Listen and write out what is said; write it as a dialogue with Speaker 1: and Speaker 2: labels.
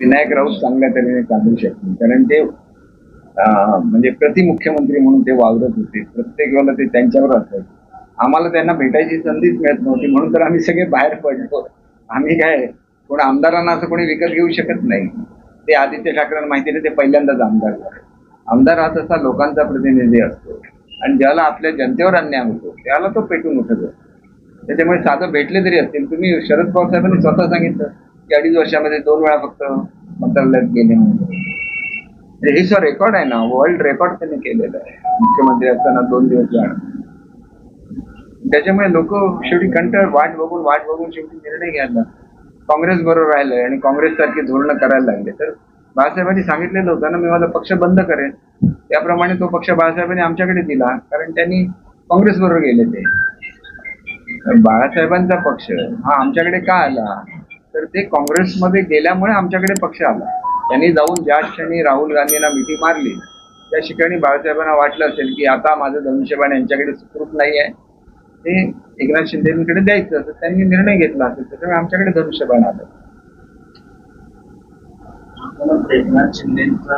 Speaker 1: विनायक राऊत चांगल्या तऱ्हेने चालू शकतील, कारण ते म्हणजे प्रतिमुख्यमंत्री म्हणून ते वावरत होते. प्रत्येक वेळेला ते त्यांच्यावर असायचे. आम्हाला त्यांना भेटायची संधीच मिळत नव्हती, म्हणून तर आम्ही सगळे बाहेर पडलो. आम्ही काय कोण आमदारांना असं कोणी विकत घेऊ शकत नाही. ते आदित्य ठाकरेंना माहिती नाही, ते पहिल्यांदाच आमदार झाले. आमदार हा तसा लोकांचा प्रतिनिधी असतो, आणि ज्याला आपल्या जनतेवर अन्याय होतो त्याला तो पेटून उठत असतो. त्याच्यामुळे साधं भेटले तरी असतील. तुम्ही शरद पवार साहेबांनी स्वतः सांगितलं की 2.5 वर्षामध्ये 2 वेळा फक्त मंत्रालयात गेले म्हणून. हे रेकॉर्ड आहे ना, वर्ल्ड रेकॉर्ड त्यांनी केलेलं आहे. मुख्यमंत्री असताना 2 दिवस जाणं. त्याच्यामुळे लोक शेवटी कंटाळ वाट बघून शेवटी निर्णय घ्यायला काँग्रेस बरोबर राहिले आणि काँग्रेस सारखी धोरणं करायला लागले. तर बाळासाहेबांनी सांगितलेलं होतं ना, मी माझा पक्ष बंद करेन. त्याप्रमाणे तो पक्ष बाळासाहेबांनी आमच्याकडे दिला, कारण त्यांनी काँग्रेस बरोबर गेले. ते बाळासाहेबांचा पक्ष हा आमच्याकडे का आला, तर ते काँग्रेसमध्ये गेल्यामुळे आमच्याकडे पक्ष आला. त्यांनी जाऊन ज्या क्षणी राहुल गांधींना मिठी मारली, त्या ठिकाणी बाळासाहेबांना वाटलं असेल की आता माझं धनुष्यबाण यांच्याकडे सुखरूप नाही आहे, ते एकनाथ शिंदेकडे द्यायचं, तर त्यांनी निर्णय घेतला असेल. त्याच्यामुळे आमच्याकडे धनुष्यबाण आलं.
Speaker 2: एकनाथ शिंदेचा